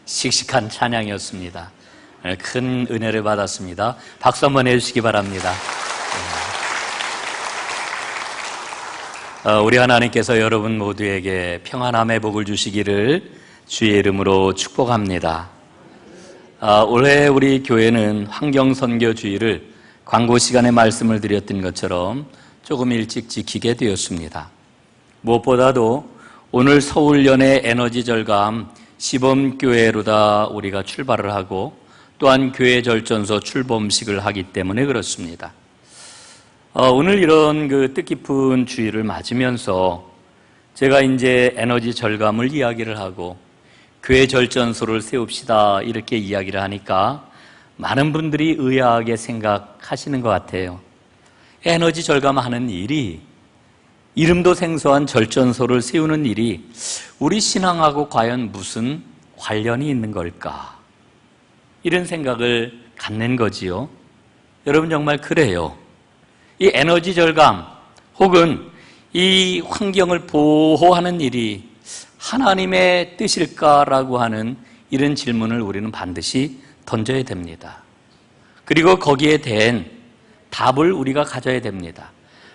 씩씩한 찬양이었습니다. 큰 은혜를 받았습니다. 박수 한번 해주시기 바랍니다. 우리 하나님께서 여러분 모두에게 평안함의 복을 주시기를 주의 이름으로 축복합니다. 올해 우리 교회는 환경선교주의를 광고 시간에 말씀을 드렸던 것처럼 조금 일찍 지키게 되었습니다. 무엇보다도 오늘 서울연의 에너지 절감 시범교회로다 우리가 출발을 하고 또한 교회 절전소 출범식을 하기 때문에 그렇습니다. 오늘 이런 뜻깊은 주의를 맞으면서 제가 이제 에너지 절감을 이야기를 하고 교회 절전소를 세웁시다 이렇게 이야기를 하니까 많은 분들이 의아하게 생각하시는 것 같아요. 에너지 절감하는 일이, 이름도 생소한 절전소를 세우는 일이 우리 신앙하고 과연 무슨 관련이 있는 걸까? 이런 생각을 갖는 거지요. 여러분 정말 그래요. 이 에너지 절감 혹은 이 환경을 보호하는 일이 하나님의 뜻일까라고 하는 이런 질문을 우리는 반드시 던져야 됩니다. 그리고 거기에 대한 답을 우리가 가져야 됩니다.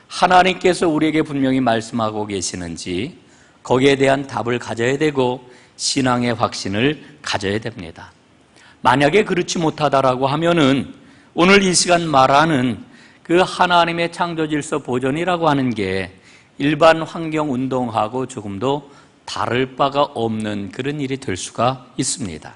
하나님께서 우리에게 분명히 말씀하고 계시는지 거기에 대한 답을 가져야 되고 신앙의 확신을 가져야 됩니다. 만약에 그렇지 못하다라고 하면은 오늘 이 시간 말하는 그 하나님의 창조질서 보존이라고 하는 게 일반 환경운동하고 조금도 다를 바가 없는 그런 일이 될 수가 있습니다.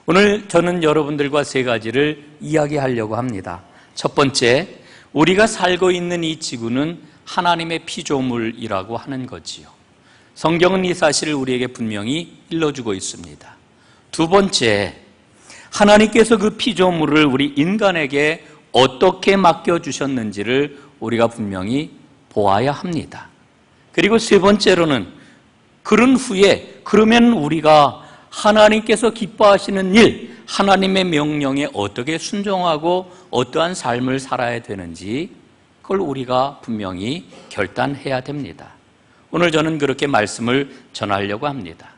오늘 저는 여러분들과 세 가지를 이야기하려고 합니다. 첫 번째, 우리가 살고 있는 이 지구는 하나님의 피조물이라고 하는 거지요. 성경은 이 사실을 우리에게 분명히 일러주고 있습니다. 두 번째, 하나님께서 그 피조물을 우리 인간에게 어떻게 맡겨주셨는지를 우리가 분명히 보아야 합니다. 그리고 세 번째로는 그런 후에 그러면 우리가 하나님께서 기뻐하시는 일, 하나님의 명령에 어떻게 순종하고 어떠한 삶을 살아야 되는지 그걸 우리가 분명히 결단해야 됩니다. 오늘 저는 그렇게 말씀을 전하려고 합니다.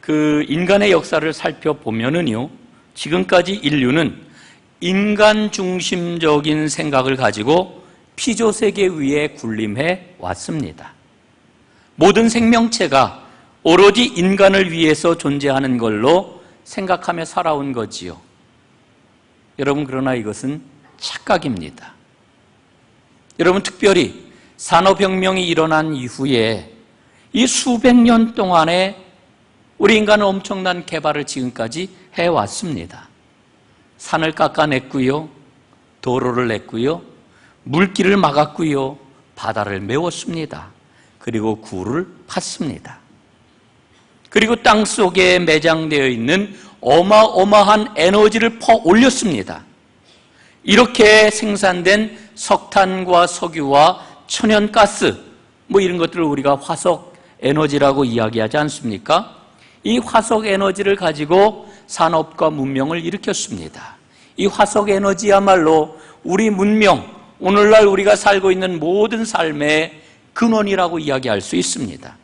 인간의 역사를 살펴보면은요, 지금까지 인류는 인간 중심적인 생각을 가지고 피조세계 위에 군림해 왔습니다. 모든 생명체가 오로지 인간을 위해서 존재하는 걸로 생각하며 살아온 거지요. 여러분, 그러나 이것은 착각입니다. 여러분, 특별히 산업혁명이 일어난 이후에 이 수백 년 동안에 우리 인간은 엄청난 개발을 지금까지 해왔습니다. 산을 깎아냈고요, 도로를 냈고요, 물길을 막았고요, 바다를 메웠습니다. 그리고 굴을 팠습니다. 그리고 땅 속에 매장되어 있는 어마어마한 에너지를 퍼 올렸습니다. 이렇게 생산된 석탄과 석유와 천연가스, 이런 것들을 우리가 화석 에너지라고 이야기하지 않습니까? 이 화석 에너지를 가지고 산업과 문명을 일으켰습니다. 이 화석 에너지야말로 우리 문명, 오늘날 우리가 살고 있는 모든 삶의 근원이라고 이야기할 수 있습니다.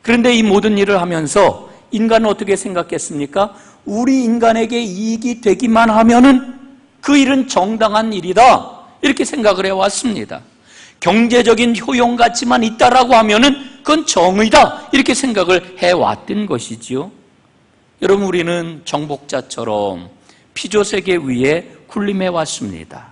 그런데 이 모든 일을 하면서 인간은 어떻게 생각했습니까? 우리 인간에게 이익이 되기만 하면은 그 일은 정당한 일이다, 이렇게 생각을 해왔습니다. 경제적인 효용가치만 있다라고 하면은 그건 정의다, 이렇게 생각을 해왔던 것이지요. 여러분, 우리는 정복자처럼 피조세계 위에 군림해 왔습니다.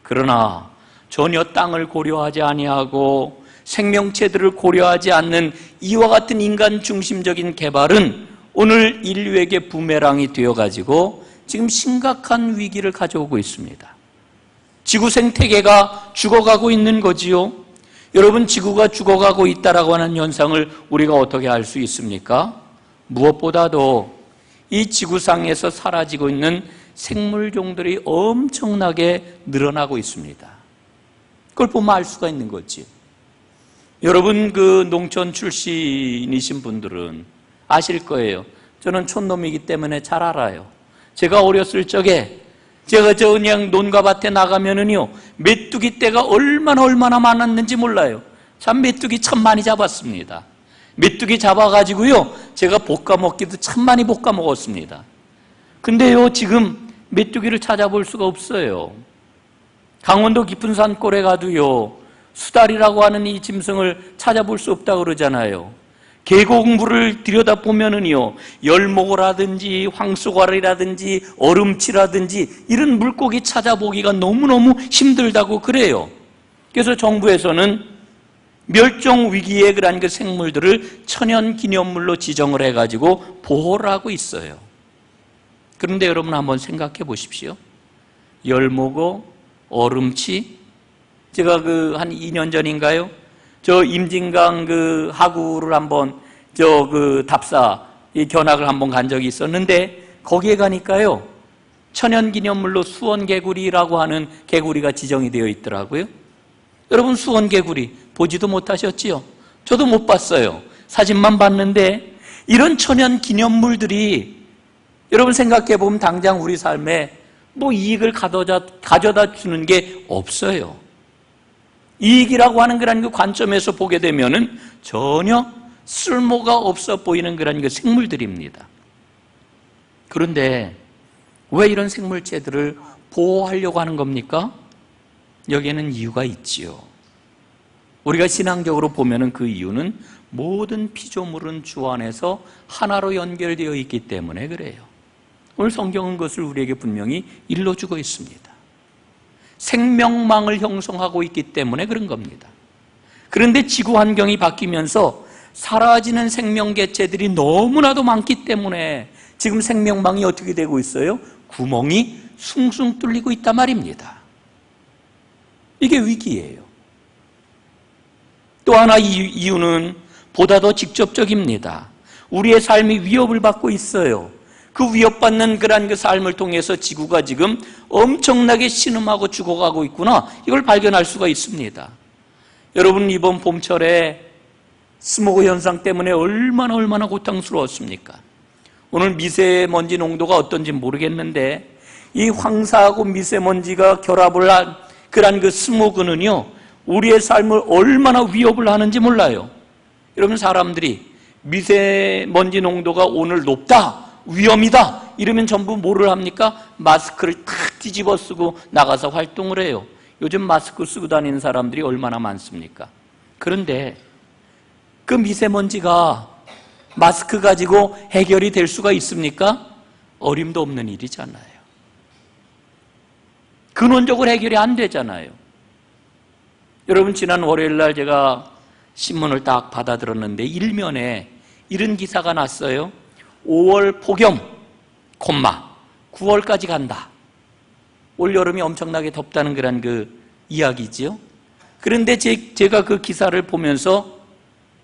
그러나 전혀 땅을 고려하지 아니하고 생명체들을 고려하지 않는 이와 같은 인간 중심적인 개발은 오늘 인류에게 부메랑이 되어가지고 지금 심각한 위기를 가져오고 있습니다. 지구 생태계가 죽어가고 있는 거지요. 여러분, 지구가 죽어가고 있다라고 하는 현상을 우리가 어떻게 알 수 있습니까? 무엇보다도 이 지구상에서 사라지고 있는 생물종들이 엄청나게 늘어나고 있습니다. 그걸 보면 알 수가 있는 거지. 여러분, 농촌 출신이신 분들은 아실 거예요. 저는 촌놈이기 때문에 잘 알아요. 제가 어렸을 적에 제가 그냥 논과 밭에 나가면은요, 메뚜기 떼가 얼마나 많았는지 몰라요. 참 메뚜기 참 많이 잡았습니다. 메뚜기 잡아가지고요, 제가 볶아 먹기도 참 많이 볶아 먹었습니다. 근데요, 지금 메뚜기를 찾아볼 수가 없어요. 강원도 깊은 산골에 가도요, 수달이라고 하는 이 짐승을 찾아볼 수 없다고 그러잖아요. 계곡물을 들여다보면은요, 열목어라든지 황소가리라든지 얼음치라든지 이런 물고기 찾아보기가 너무너무 힘들다고 그래요. 그래서 정부에서는 멸종 위기에 그런 그 생물들을 천연기념물로 지정을 해가지고 보호를 하고 있어요. 그런데 여러분 한번 생각해 보십시오. 열목어, 얼음치, 제가 한 2년 전인가요? 저 임진강 하구를 한번 답사 이 견학을 한번 간 적이 있었는데, 거기에 가니까요, 천연기념물로 수원개구리라고 하는 개구리가 지정이 되어 있더라고요. 여러분, 수원개구리 보지도 못하셨지요? 저도 못 봤어요. 사진만 봤는데, 이런 천연기념물들이 여러분 생각해 보면 당장 우리 삶에 뭐 이익을 가져다 주는 게 없어요. 이익이라고 하는 그런 그 관점에서 보게 되면은 전혀 쓸모가 없어 보이는 그런 그 생물들입니다. 그런데 왜 이런 생물체들을 보호하려고 하는 겁니까? 여기에는 이유가 있지요. 우리가 신앙적으로 보면은 그 이유는 모든 피조물은 주 안에서 하나로 연결되어 있기 때문에 그래요. 오늘 성경은 그것을 우리에게 분명히 일러주고 있습니다. 생명망을 형성하고 있기 때문에 그런 겁니다. 그런데 지구 환경이 바뀌면서 사라지는 생명개체들이 너무나도 많기 때문에 지금 생명망이 어떻게 되고 있어요? 구멍이 숭숭 뚫리고 있단 말입니다. 이게 위기예요. 또 하나 이유는 보다 더 직접적입니다. 우리의 삶이 위협을 받고 있어요. 그 위협받는 그런 그 삶을 통해서 지구가 지금 엄청나게 신음하고 죽어가고 있구나, 이걸 발견할 수가 있습니다. 여러분, 이번 봄철에 스모그 현상 때문에 얼마나 고통스러웠습니까? 오늘 미세먼지 농도가 어떤지 모르겠는데, 이 황사하고 미세먼지가 결합을 한 그런 그 스모그는요, 우리의 삶을 얼마나 위협을 하는지 몰라요. 여러분, 사람들이 미세먼지 농도가 오늘 높다, 위험이다 이러면 전부 뭐를 합니까? 마스크를 탁 뒤집어 쓰고 나가서 활동을 해요. 요즘 마스크 쓰고 다니는 사람들이 얼마나 많습니까? 그런데 그 미세먼지가 마스크 가지고 해결이 될 수가 있습니까? 어림도 없는 일이잖아요. 근원적으로 해결이 안 되잖아요. 여러분, 지난 월요일 날 제가 신문을 딱 받아들었는데 일면에 이런 기사가 났어요. 5월 폭염, 9월까지 간다. 올여름이 엄청나게 덥다는 그런 그 이야기지요. 그런데 제가 그 기사를 보면서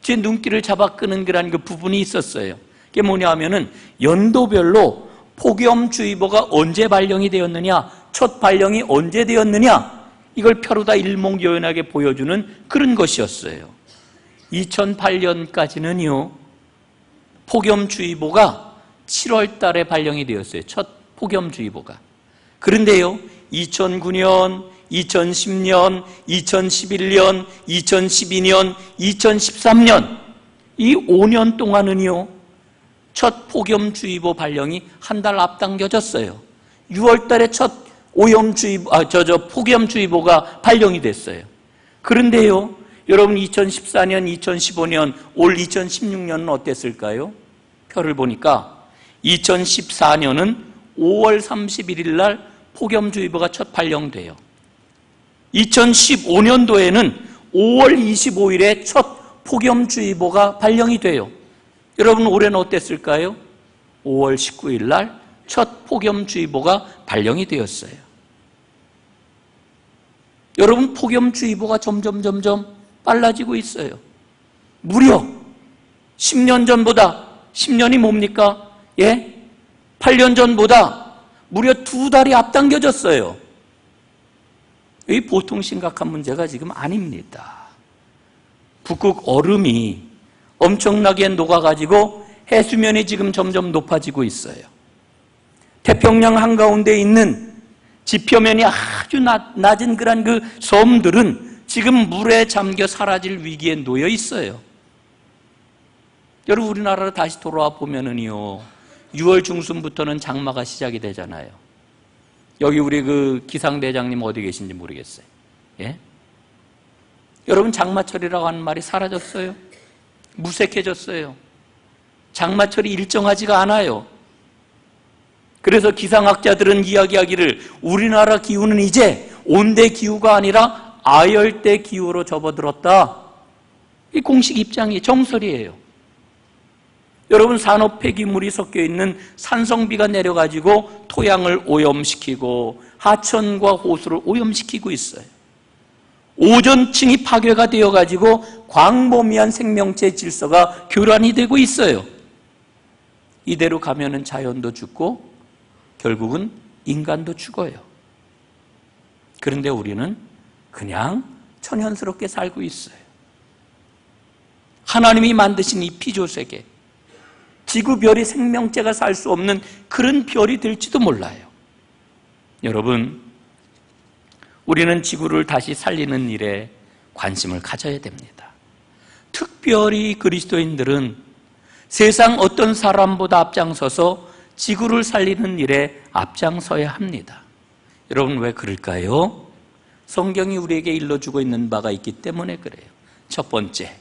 제 눈길을 잡아 끄는 그런 그 부분이 있었어요. 그게 뭐냐 하면은 연도별로 폭염주의보가 언제 발령이 되었느냐, 첫 발령이 언제 되었느냐, 이걸 펴루다 일목요연하게 보여주는 그런 것이었어요. 2008년까지는요, 폭염주의보가 7월 달에 발령이 되었어요. 첫 폭염주의보가. 그런데요, 2009년, 2010년, 2011년, 2012년, 2013년 이 5년 동안은요, 첫 폭염주의보 발령이 한 달 앞당겨졌어요. 6월 달에 첫 폭염주의보가 발령이 됐어요. 그런데요, 여러분, 2014년, 2015년, 올 2016년은 어땠을까요? 표를 보니까 2014년은 5월 31일 날 폭염주의보가 첫 발령돼요. 2015년도에는 5월 25일에 첫 폭염주의보가 발령이 돼요. 여러분, 올해는 어땠을까요? 5월 19일 날 첫 폭염주의보가 발령이 되었어요. 여러분, 폭염주의보가 점점 빨라지고 있어요. 무려 10년 전보다, 10년이 뭡니까? 8년 전보다 무려 2달이 앞당겨졌어요. 이 보통 심각한 문제가 지금 아닙니다. 북극 얼음이 엄청나게 녹아가지고 해수면이 지금 점점 높아지고 있어요. 태평양 한가운데 있는 지표면이 아주 낮은 그런 그 섬들은 지금 물에 잠겨 사라질 위기에 놓여 있어요. 여러분, 우리나라로 다시 돌아와 보면은요, 6월 중순부터는 장마가 시작이 되잖아요. 여기 우리 그 기상대장님 어디 계신지 모르겠어요. 예? 여러분, 장마철이라고 하는 말이 사라졌어요. 무색해졌어요. 장마철이 일정하지가 않아요. 그래서 기상학자들은 이야기하기를 우리나라 기후는 이제 온대 기후가 아니라 아열대 기후로 접어들었다. 이 공식 입장이 정설이에요. 여러분, 산업 폐기물이 섞여 있는 산성비가 내려가지고 토양을 오염시키고 하천과 호수를 오염시키고 있어요. 오존층이 파괴가 되어가지고 광범위한 생명체 질서가 교란이 되고 있어요. 이대로 가면은 자연도 죽고 결국은 인간도 죽어요. 그런데 우리는 그냥 천연스럽게 살고 있어요. 하나님이 만드신 이 피조세계, 지구별이 생명체가 살 수 없는 그런 별이 될지도 몰라요. 여러분, 우리는 지구를 다시 살리는 일에 관심을 가져야 됩니다. 특별히 그리스도인들은 세상 어떤 사람보다 앞장서서 지구를 살리는 일에 앞장서야 합니다. 여러분, 왜 그럴까요? 성경이 우리에게 일러주고 있는 바가 있기 때문에 그래요. 첫 번째,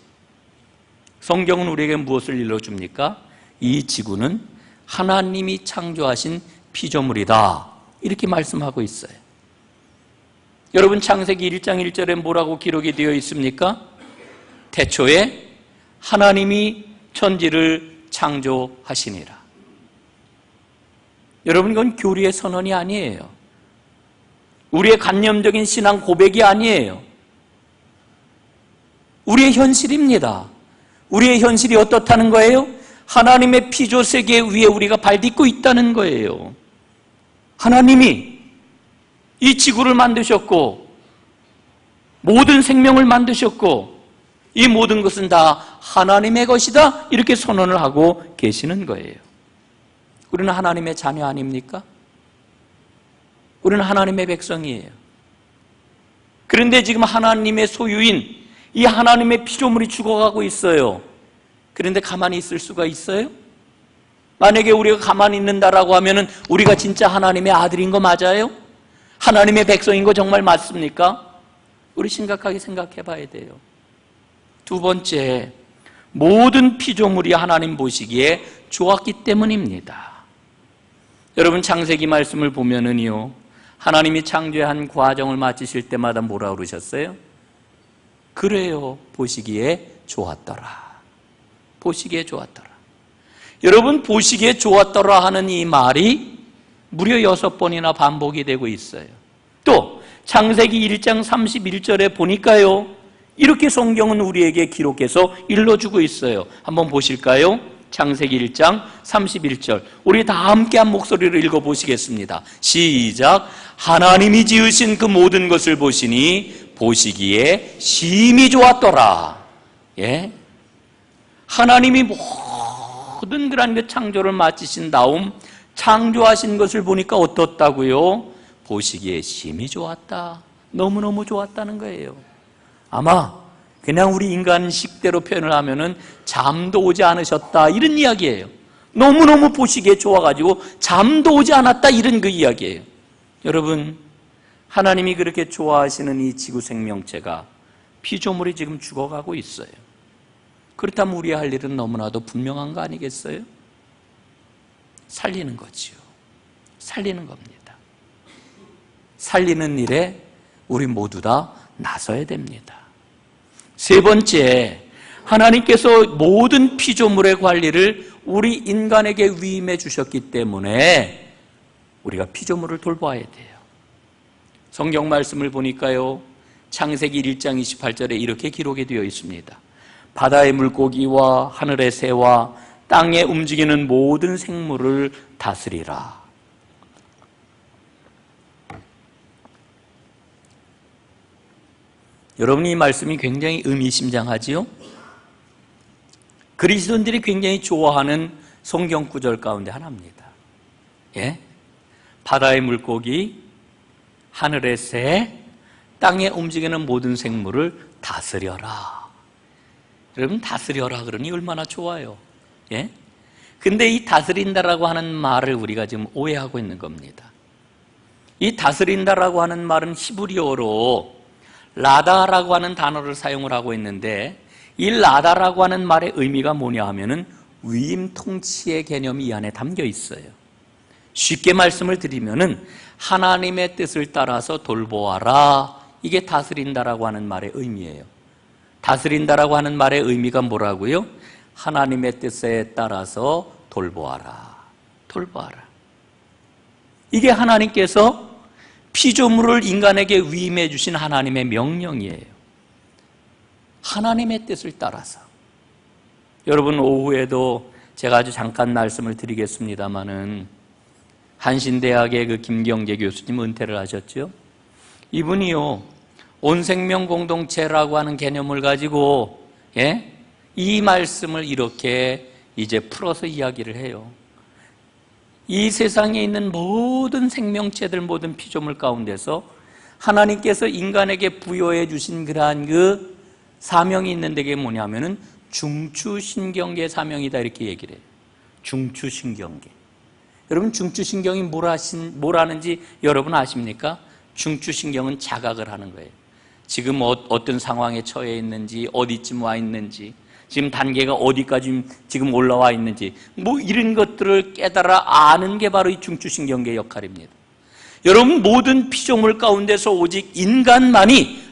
성경은 우리에게 무엇을 일러줍니까? 이 지구는 하나님이 창조하신 피조물이다, 이렇게 말씀하고 있어요. 여러분, 창세기 1장 1절에 뭐라고 기록이 되어 있습니까? 태초에 하나님이 천지를 창조하시니라. 여러분, 이건 교리의 선언이 아니에요. 우리의 관념적인 신앙 고백이 아니에요. 우리의 현실입니다. 우리의 현실이 어떻다는 거예요? 하나님의 피조세계 위에 우리가 발딛고 있다는 거예요. 하나님이 이 지구를 만드셨고 모든 생명을 만드셨고 이 모든 것은 다 하나님의 것이다, 이렇게 선언을 하고 계시는 거예요. 우리는 하나님의 자녀 아닙니까? 우리는 하나님의 백성이에요. 그런데 지금 하나님의 소유인 이 하나님의 피조물이 죽어가고 있어요. 그런데 가만히 있을 수가 있어요? 만약에 우리가 가만히 있는다라고 하면은 우리가 진짜 하나님의 아들인 거 맞아요? 하나님의 백성인 거 정말 맞습니까? 우리 심각하게 생각해 봐야 돼요. 두 번째, 모든 피조물이 하나님 보시기에 좋았기 때문입니다. 여러분, 창세기 말씀을 보면은요, 하나님이 창조한 과정을 마치실 때마다 뭐라 그러셨어요? 그래요, 보시기에 좋았더라. 보시기에 좋았더라. 여러분, 보시기에 좋았더라 하는 이 말이 무려 6번이나 반복이 되고 있어요. 또 창세기 1장 31절에 보니까요, 이렇게 성경은 우리에게 기록해서 일러주고 있어요. 한번 보실까요? 창세기 1장 31절, 우리 다 함께 한 목소리로 읽어보시겠습니다. 시작. 하나님이 지으신 그 모든 것을 보시니 보시기에 심히 좋았더라. 예? 하나님이 모든 그런 그 창조를 마치신 다음 창조하신 것을 보니까 어떻다고요? 보시기에 심히 좋았다. 너무너무 좋았다는 거예요. 아마 그냥 우리 인간식대로 표현을 하면은 잠도 오지 않으셨다, 이런 이야기예요. 너무너무 보시기에 좋아가지고 잠도 오지 않았다, 이런 그 이야기예요. 여러분, 하나님이 그렇게 좋아하시는 이 지구 생명체가, 피조물이 지금 죽어가고 있어요. 그렇다면 우리 할 일은 너무나도 분명한 거 아니겠어요? 살리는 거지요. 살리는 겁니다. 살리는 일에 우리 모두 다 나서야 됩니다. 세 번째, 하나님께서 모든 피조물의 관리를 우리 인간에게 위임해 주셨기 때문에 우리가 피조물을 돌봐야 돼요. 성경 말씀을 보니까요, 창세기 1장 28절에 이렇게 기록이 되어 있습니다. 바다의 물고기와 하늘의 새와 땅에 움직이는 모든 생물을 다스리라. 여러분, 이 말씀이 굉장히 의미심장하지요? 그리스도인들이 굉장히 좋아하는 성경 구절 가운데 하나입니다. 예? 바다의 물고기, 하늘의 새, 땅에 움직이는 모든 생물을 다스려라. 여러분, 다스려라 그러니 얼마나 좋아요. 예? 근데 이 다스린다라고 하는 말을 우리가 지금 오해하고 있는 겁니다. 이 다스린다라고 하는 말은 히브리어로 라다라고 하는 단어를 사용을 하고 있는데, 이 라다라고 하는 말의 의미가 뭐냐 하면은 위임 통치의 개념이 이 안에 담겨 있어요. 쉽게 말씀을 드리면은 하나님의 뜻을 따라서 돌보아라, 이게 다스린다라고 하는 말의 의미예요. 다스린다라고 하는 말의 의미가 뭐라고요? 하나님의 뜻에 따라서 돌보아라, 돌보아라. 이게 하나님께서 피조물을 인간에게 위임해 주신 하나님의 명령이에요. 하나님의 뜻을 따라서. 여러분, 오후에도 제가 아주 잠깐 말씀을 드리겠습니다마는 한신대학의 그 김경재 교수님 은퇴를 하셨죠. 이분이요, 온생명 공동체라고 하는 개념을 가지고 이 말씀을 이렇게 이제 풀어서 이야기를 해요. 이 세상에 있는 모든 생명체들, 모든 피조물 가운데서 하나님께서 인간에게 부여해 주신 그러한 그 사명이 있는데, 그게 뭐냐면은 중추신경계 사명이다, 이렇게 얘기를 해요. 중추신경계. 여러분, 중추신경이 뭐라는지 여러분 아십니까? 중추신경은 자각을 하는 거예요. 지금 어떤 상황에 처해 있는지, 어디쯤 와 있는지, 지금 단계가 어디까지 지금 올라와 있는지, 뭐 이런 것들을 깨달아 아는 게 바로 이 중추신경계의 역할입니다. 여러분, 모든 피조물 가운데서 오직 인간만이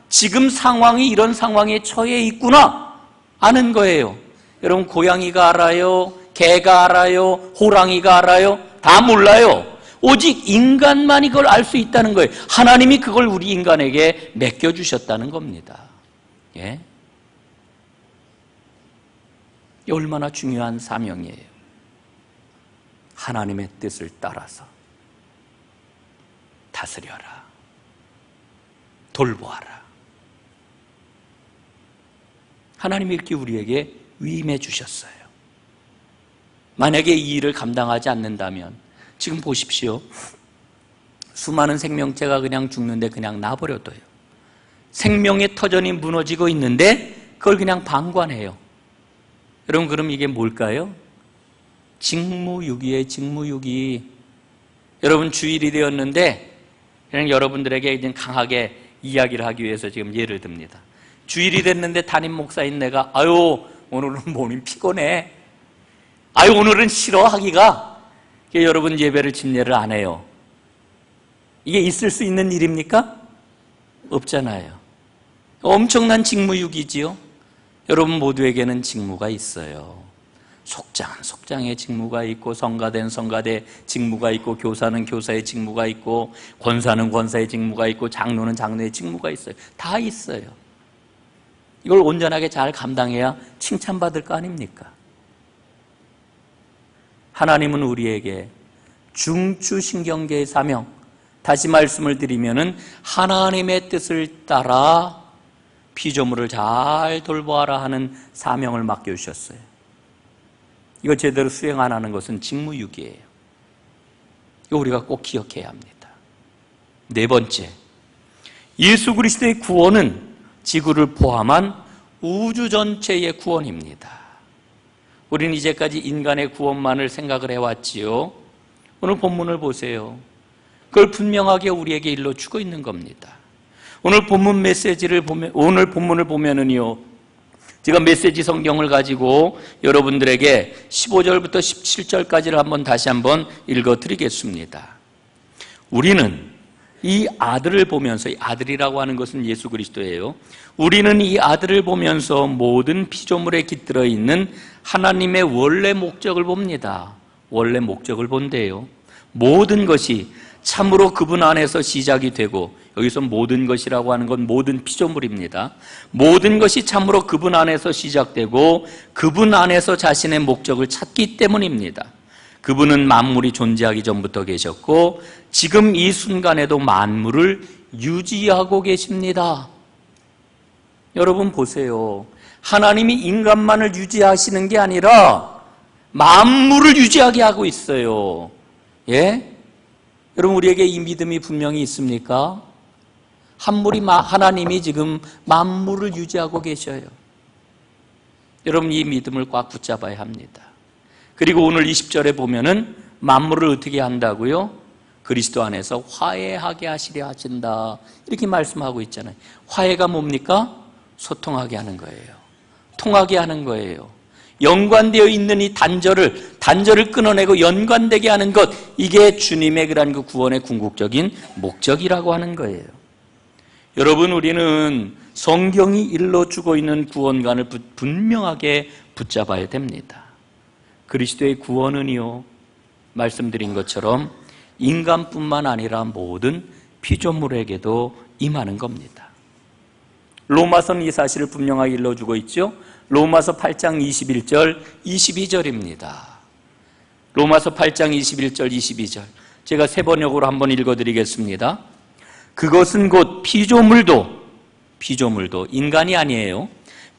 지금 상황이 이런 상황에 처해 있구나 아는 거예요. 여러분, 고양이가 알아요? 개가 알아요? 호랑이가 알아요? 다 몰라요. 오직 인간만이 그걸 알 수 있다는 거예요. 하나님이 그걸 우리 인간에게 맡겨주셨다는 겁니다. 예? 얼마나 중요한 사명이에요. 하나님의 뜻을 따라서 다스려라, 돌보아라. 하나님이 이렇게 우리에게 위임해 주셨어요. 만약에 이 일을 감당하지 않는다면, 지금 보십시오. 수많은 생명체가 그냥 죽는데 그냥 놔버려둬요. 생명의 터전이 무너지고 있는데 그걸 그냥 방관해요. 여러분, 그럼 이게 뭘까요? 직무유기예요, 직무유기. 여러분, 주일이 되었는데 그냥 여러분들에게 이제 강하게 이야기를 하기 위해서 지금 예를 듭니다. 주일이 됐는데 담임 목사인 내가 오늘은 몸이 피곤해. 오늘은 싫어 하기가, 여러분 예배를 집례를 안 해요. 이게 있을 수 있는 일입니까? 없잖아요. 엄청난 직무유기지요. 여러분 모두에게는 직무가 있어요. 속장은 속장의 직무가 있고, 성가대는 성가대 직무가 있고, 교사는 교사의 직무가 있고, 권사는 권사의 직무가 있고, 장로는 장로의 직무가 있어요. 다 있어요. 이걸 온전하게 잘 감당해야 칭찬받을 거 아닙니까? 하나님은 우리에게 중추신경계의 사명, 다시 말씀을 드리면은 하나님의 뜻을 따라 피조물을 잘 돌보아라 하는 사명을 맡겨주셨어요. 이거 제대로 수행 안 하는 것은 직무유기예요. 이거 우리가 꼭 기억해야 합니다. 네 번째, 예수 그리스도의 구원은 지구를 포함한 우주 전체의 구원입니다. 우리는 이제까지 인간의 구원만을 생각을 해왔지요. 오늘 본문을 보세요. 그걸 분명하게 우리에게 일러주고 있는 겁니다. 오늘 본문 메시지를 보면, 오늘 본문을 보면은요, 제가 메시지 성경을 가지고 여러분들에게 15절부터 17절까지를 한번 다시 한번 읽어드리겠습니다. 우리는 이 아들을 보면서, 이 아들이라고 하는 것은 예수 그리스도예요. 우리는 이 아들을 보면서 모든 피조물에 깃들어 있는 하나님의 원래 목적을 봅니다. 원래 목적을 본대요. 모든 것이 참으로 그분 안에서 시작이 되고, 여기서 모든 것이라고 하는 건 모든 피조물입니다. 모든 것이 참으로 그분 안에서 시작되고 그분 안에서 자신의 목적을 찾기 때문입니다. 그분은 만물이 존재하기 전부터 계셨고 지금 이 순간에도 만물을 유지하고 계십니다. 여러분 보세요. 하나님이 인간만을 유지하시는 게 아니라 만물을 유지하게 하고 있어요. 예? 여러분, 우리에게 이 믿음이 분명히 있습니까? 하나님이 지금 만물을 유지하고 계셔요. 여러분 이 믿음을 꽉 붙잡아야 합니다. 그리고 오늘 20절에 보면은 만물을 어떻게 한다고요? 그리스도 안에서 화해하게 하시려 하신다 이렇게 말씀하고 있잖아요. 화해가 뭡니까? 소통하게 하는 거예요. 통하게 하는 거예요. 연관되어 있는 이 단절을 끊어내고 연관되게 하는 것, 이게 주님의 그런 그 구원의 궁극적인 목적이라고 하는 거예요. 여러분, 우리는 성경이 일러주고 있는 구원관을 분명하게 붙잡아야 됩니다. 그리스도의 구원은요, 말씀드린 것처럼 인간뿐만 아니라 모든 피조물에게도 임하는 겁니다. 로마서는 이 사실을 분명하게 일러주고 있죠. 로마서 8장 21절, 22절입니다. 로마서 8장 21절, 22절. 제가 세 번역으로 한번 읽어드리겠습니다. 그것은 곧 피조물도 인간이 아니에요.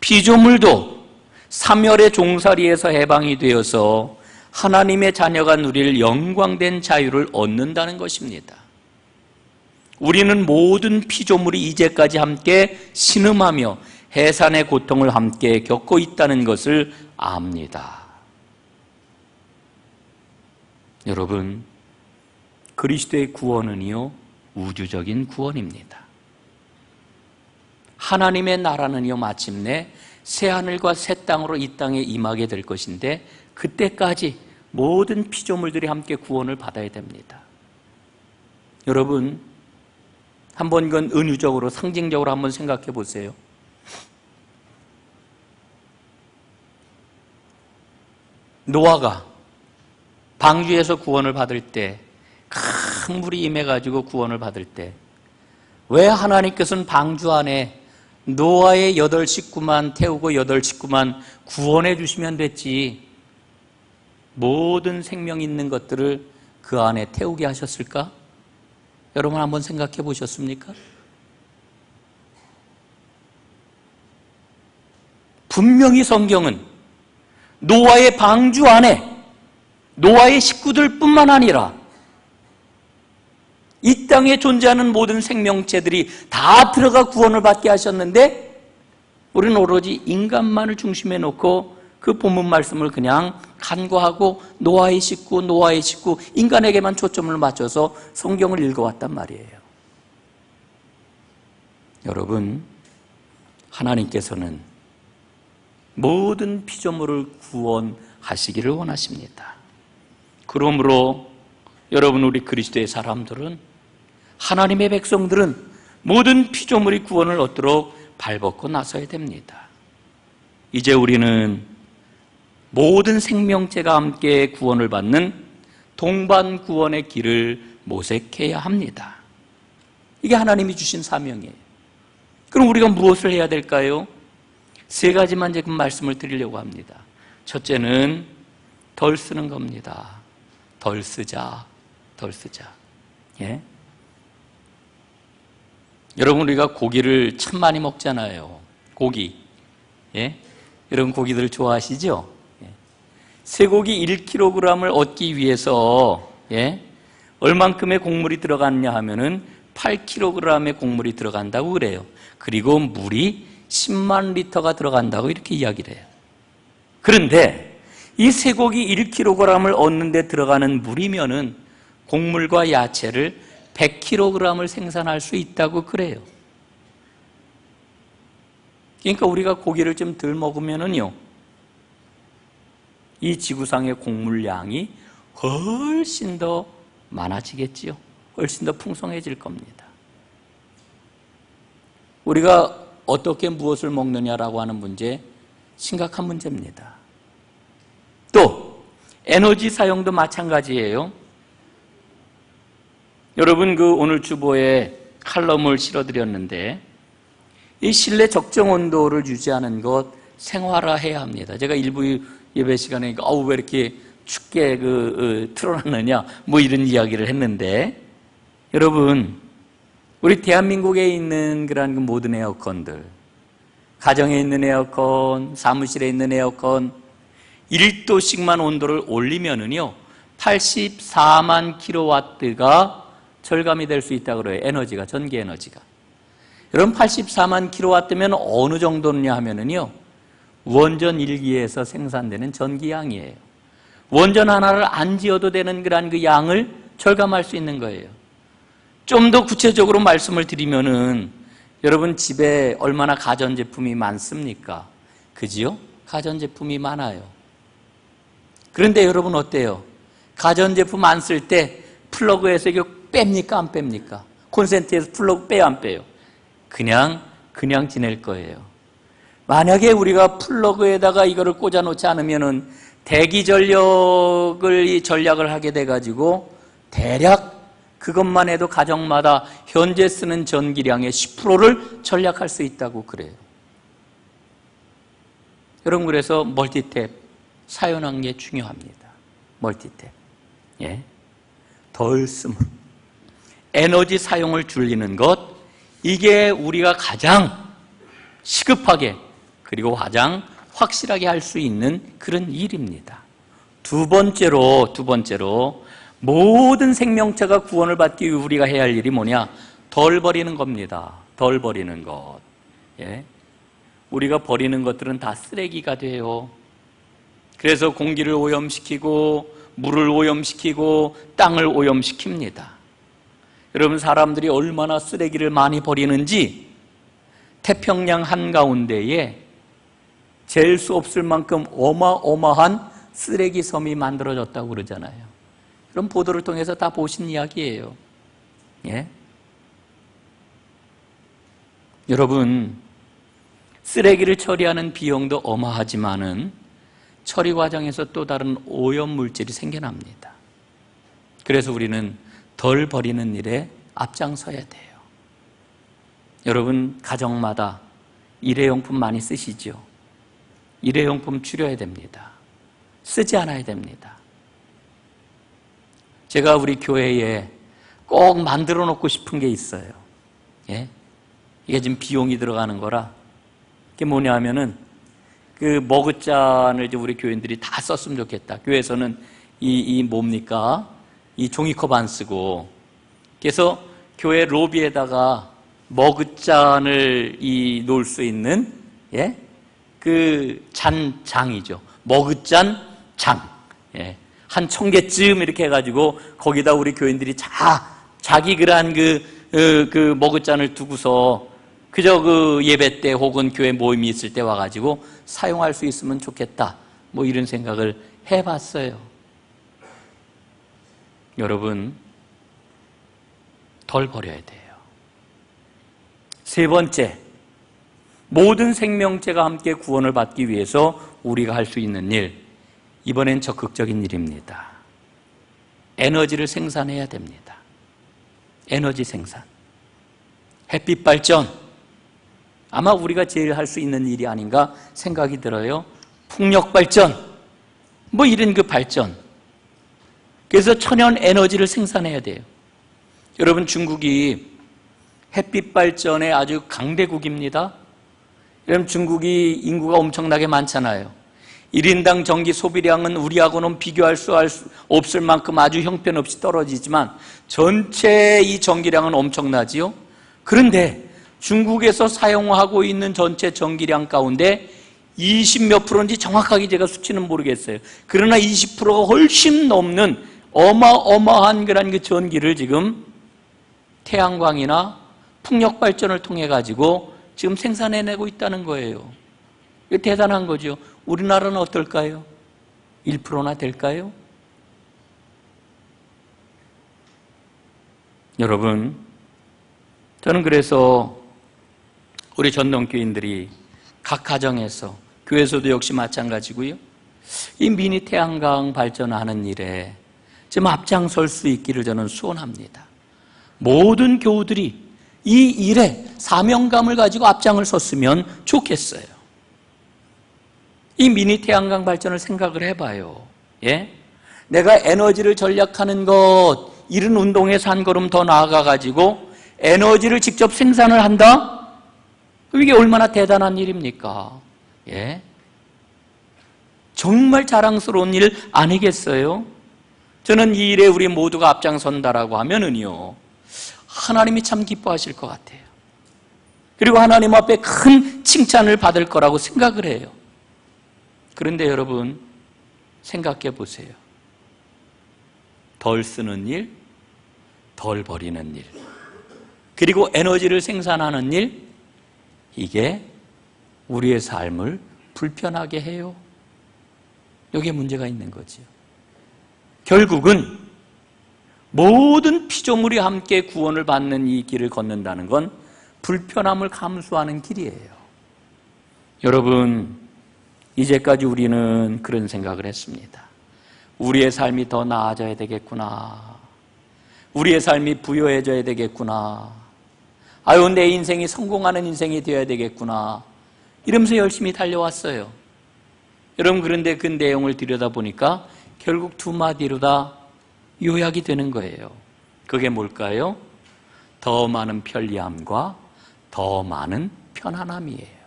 피조물도 사멸의 종살이에서 해방이 되어서 하나님의 자녀가 누릴 영광된 자유를 얻는다는 것입니다. 우리는 모든 피조물이 이제까지 함께 신음하며 해산의 고통을 함께 겪고 있다는 것을 압니다. 여러분, 그리스도의 구원은요, 우주적인 구원입니다. 하나님의 나라는요, 마침내 새하늘과 새 땅으로 이 땅에 임하게 될 것인데 그때까지 모든 피조물들이 함께 구원을 받아야 됩니다. 여러분, 한번 이건 은유적으로 상징적으로 한번 생각해 보세요. 노아가 방주에서 구원을 받을 때, 큰 물이 임해가지고 구원을 받을 때, 왜 하나님께서는 방주 안에 노아의 8 식구만 태우고 8 식구만 구원해 주시면 됐지, 모든 생명 있는 것들을 그 안에 태우게 하셨을까? 여러분 한번 생각해 보셨습니까? 분명히 성경은 노아의 방주 안에 노아의 식구들 뿐만 아니라 이 땅에 존재하는 모든 생명체들이 다 들어가 구원을 받게 하셨는데 우리는 오로지 인간만을 중심에 놓고 그 본문 말씀을 그냥 간과하고 노아의 식구 인간에게만 초점을 맞춰서 성경을 읽어왔단 말이에요. 여러분, 하나님께서는 모든 피조물을 구원하시기를 원하십니다. 그러므로 여러분, 우리 그리스도의 사람들은, 하나님의 백성들은 모든 피조물이 구원을 얻도록 발벗고 나서야 됩니다. 이제 우리는 모든 생명체가 함께 구원을 받는 동반 구원의 길을 모색해야 합니다. 이게 하나님이 주신 사명이에요. 그럼 우리가 무엇을 해야 될까요? 3가지만 지금 말씀을 드리려고 합니다. 첫째는 덜 쓰는 겁니다. 덜 쓰자. 예? 여러분, 우리가 고기를 참 많이 먹잖아요. 고기. 예? 여러분 고기들 좋아하시죠? 예. 쇠고기 1kg을 얻기 위해서, 예? 얼만큼의 곡물이 들어갔냐 하면은 8kg의 곡물이 들어간다고 그래요. 그리고 물이 10만 리터가 들어간다고 이렇게 이야기를 해요. 그런데 이 쇠고기 1kg을 얻는 데 들어가는 물이면은 곡물과 야채를 100kg을 생산할 수 있다고 그래요. 그러니까 우리가 고기를 좀 덜 먹으면은요, 이 지구상의 곡물량이 훨씬 더 많아지겠지요. 훨씬 더 풍성해질 겁니다. 우리가 어떻게 무엇을 먹느냐라고 하는 문제, 심각한 문제입니다. 또 에너지 사용도 마찬가지예요. 여러분, 오늘 주보에 칼럼을 실어드렸는데, 이 실내 적정 온도를 유지하는 것 생활화해야 합니다. 제가 일부 예배 시간에 왜 이렇게 춥게 틀어놨느냐 뭐 이런 이야기를 했는데, 여러분, 우리 대한민국에 있는 그런 모든 에어컨들, 가정에 있는 에어컨, 사무실에 있는 에어컨 1도씩만 온도를 올리면은요 84만 킬로와트가 절감이 될 수 있다고 그래요. 에너지가, 전기 에너지가. 여러분, 84만 킬로와트면 어느 정도냐 하면은요, 원전 1기에서 생산되는 전기양이에요. 원전 하나를 안 지어도 되는 그런 그 양을 절감할 수 있는 거예요. 좀 더 구체적으로 말씀을 드리면은 여러분 집에 얼마나 가전제품이 많습니까? 그지요? 가전제품이 많아요. 그런데 여러분 어때요? 가전제품 안 쓸 때 플러그에서 이거 뺍니까? 안 뺍니까? 콘센트에서 플러그 빼요? 안 빼요? 그냥 지낼 거예요. 만약에 우리가 플러그에다가 이거를 꽂아 놓지 않으면은 대기 전략을 하게 돼가지고 대략 그것만 해도 가정마다 현재 쓰는 전기량의 10%를 절약할 수 있다고 그래요. 여러분, 그래서 멀티탭 사용하는 게 중요합니다. 멀티탭. 예. 덜 쓰면 에너지 사용을 줄이는 것, 이게 우리가 가장 시급하게 그리고 가장 확실하게 할 수 있는 그런 일입니다. 두 번째로 모든 생명체가 구원을 받기 위해 우리가 해야 할 일이 뭐냐? 덜 버리는 겁니다. 덜 버리는 것. 예. 우리가 버리는 것들은 다 쓰레기가 돼요. 그래서 공기를 오염시키고 물을 오염시키고 땅을 오염시킵니다. 여러분, 사람들이 얼마나 쓰레기를 많이 버리는지 태평양 한가운데에 잴 수 없을 만큼 어마어마한 쓰레기 섬이 만들어졌다고 그러잖아요. 그럼 보도를 통해서 다 보신 이야기예요. 예? 여러분, 쓰레기를 처리하는 비용도 어마하지만은 처리 과정에서 또 다른 오염 물질이 생겨납니다. 그래서 우리는 덜 버리는 일에 앞장서야 돼요. 여러분, 가정마다 일회용품 많이 쓰시죠? 일회용품 줄여야 됩니다. 쓰지 않아야 됩니다. 제가 우리 교회에 꼭 만들어 놓고 싶은 게 있어요. 예? 이게 지금 비용이 들어가는 거라. 그게 뭐냐 하면은 그 머그잔을 이제 우리 교인들이 다 썼으면 좋겠다. 교회에서는 이 뭡니까? 이 종이컵 안 쓰고. 그래서 교회 로비에다가 머그잔을 놓을 수 있는, 예? 그 잔장이죠. 머그잔 장. 예. 한 1000개쯤 이렇게 해가지고 거기다 우리 교인들이 자기 그러한 그 머그잔을 두고서 그저 그 예배 때 혹은 교회 모임이 있을 때 와가지고 사용할 수 있으면 좋겠다. 뭐 이런 생각을 해봤어요. 여러분, 덜 버려야 돼요. 세 번째, 모든 생명체가 함께 구원을 받기 위해서 우리가 할 수 있는 일, 이번엔 적극적인 일입니다. 에너지를 생산해야 됩니다. 에너지 생산. 햇빛 발전, 아마 우리가 제일 할 수 있는 일이 아닌가 생각이 들어요. 풍력 발전, 뭐 이런 그 발전. 그래서 천연 에너지를 생산해야 돼요. 여러분, 중국이 햇빛 발전에 아주 강대국입니다. 여러분, 중국이 인구가 엄청나게 많잖아요. 1인당 전기 소비량은 우리하고는 비교할 수 없을 만큼 아주 형편없이 떨어지지만 전체 이 전기량은 엄청나지요. 그런데 중국에서 사용하고 있는 전체 전기량 가운데 20몇 %인지 정확하게 제가 수치는 모르겠어요. 그러나 20%가 훨씬 넘는 어마어마한 그런 그 전기를 지금 태양광이나 풍력 발전을 통해 가지고 지금 생산해내고 있다는 거예요. 이거 대단한 거죠. 우리나라는 어떨까요? 1%나 될까요? 여러분, 저는 그래서 우리 전동교인들이 각 가정에서, 교회에서도 역시 마찬가지고요, 이 미니 태양광 발전하는 일에 좀 앞장설 수 있기를 저는 소원합니다. 모든 교우들이 이 일에 사명감을 가지고 앞장을 섰으면 좋겠어요. 이 미니 태양광 발전을 생각을 해봐요. 예? 내가 에너지를 절약하는 것, 이런 운동에서 한 걸음 더 나아가가지고 에너지를 직접 생산을 한다? 이게 얼마나 대단한 일입니까? 예? 정말 자랑스러운 일 아니겠어요? 저는 이 일에 우리 모두가 앞장선다라고 하면은요, 하나님이 참 기뻐하실 것 같아요. 그리고 하나님 앞에 큰 칭찬을 받을 거라고 생각을 해요. 그런데 여러분 생각해 보세요. 덜 쓰는 일, 덜 버리는 일, 그리고 에너지를 생산하는 일, 이게 우리의 삶을 불편하게 해요. 여기에 문제가 있는 거죠. 결국은 모든 피조물이 함께 구원을 받는 이 길을 걷는다는 건 불편함을 감수하는 길이에요. 여러분, 이제까지 우리는 그런 생각을 했습니다. 우리의 삶이 더 나아져야 되겠구나. 우리의 삶이 부유해져야 되겠구나. 아유, 내 인생이 성공하는 인생이 되어야 되겠구나. 이러면서 열심히 달려왔어요. 여러분, 그런데 그 내용을 들여다보니까 결국 두 마디로 다 요약이 되는 거예요. 그게 뭘까요? 더 많은 편리함과 더 많은 편안함이에요.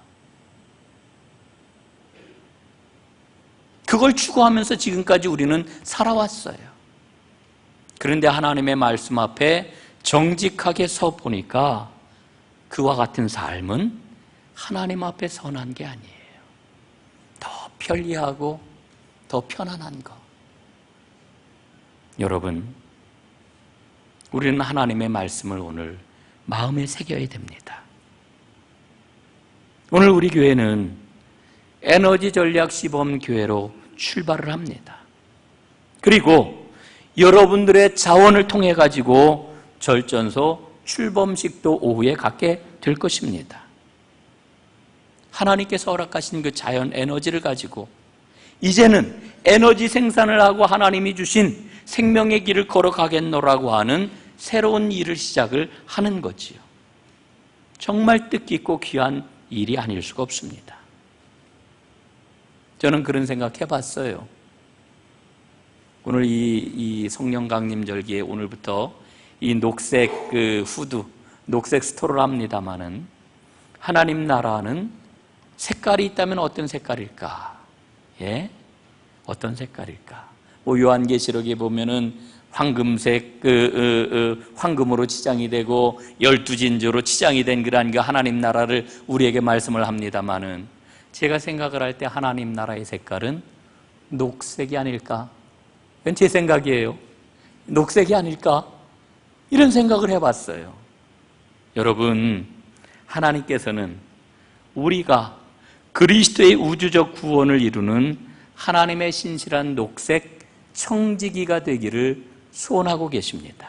그걸 추구하면서 지금까지 우리는 살아왔어요. 그런데 하나님의 말씀 앞에 정직하게 서 보니까 그와 같은 삶은 하나님 앞에 선한 게 아니에요. 더 편리하고 더 편안한 것. 여러분, 우리는 하나님의 말씀을 오늘 마음에 새겨야 됩니다. 오늘 우리 교회는 에너지 전략 시범 교회로 출발을 합니다. 그리고 여러분들의 자원을 통해 가지고 절전소 출범식도 오후에 갖게 될 것입니다. 하나님께서 허락하신 그 자연 에너지를 가지고 이제는 에너지 생산을 하고 하나님이 주신 생명의 길을 걸어가겠노라고 하는 새로운 일을 시작을 하는 거지요. 정말 뜻깊고 귀한 일이 아닐 수가 없습니다. 저는 그런 생각 해봤어요. 오늘 이 성령 강림 절기에 오늘부터 이 녹색 그 후드, 녹색 스토를 합니다마는 하나님 나라는 색깔이 있다면 어떤 색깔일까? 예? 어떤 색깔일까? 뭐 요한계시록에 보면은 황금색 황금으로 치장이 되고 12진주로 치장이 된 그러한 그 하나님 나라를 우리에게 말씀을 합니다마는 제가 생각을 할 때 하나님 나라의 색깔은 녹색이 아닐까? 이건 제 생각이에요. 녹색이 아닐까? 이런 생각을 해봤어요. 여러분, 하나님께서는 우리가 그리스도의 우주적 구원을 이루는 하나님의 신실한 녹색 청지기가 되기를 소원하고 계십니다.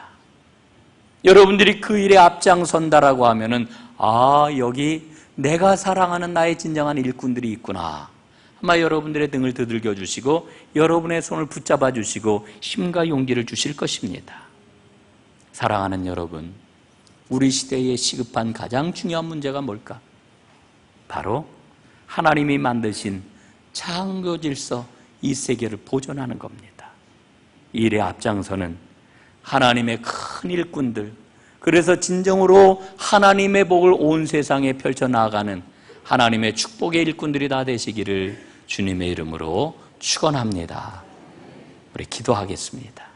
여러분들이 그 일에 앞장선다라고 하면은 여기 내가 사랑하는 나의 진정한 일꾼들이 있구나. 아마 여러분들의 등을 두들겨 주시고 여러분의 손을 붙잡아 주시고 힘과 용기를 주실 것입니다. 사랑하는 여러분, 우리 시대에 시급한 가장 중요한 문제가 뭘까? 바로 하나님이 만드신 창조 질서, 이 세계를 보존하는 겁니다. 이 일에 앞장서는 하나님의 큰 일꾼들, 그래서 진정으로 하나님의 복을 온 세상에 펼쳐나가는 하나님의 축복의 일꾼들이 다 되시기를 주님의 이름으로 축원합니다. 우리 기도하겠습니다.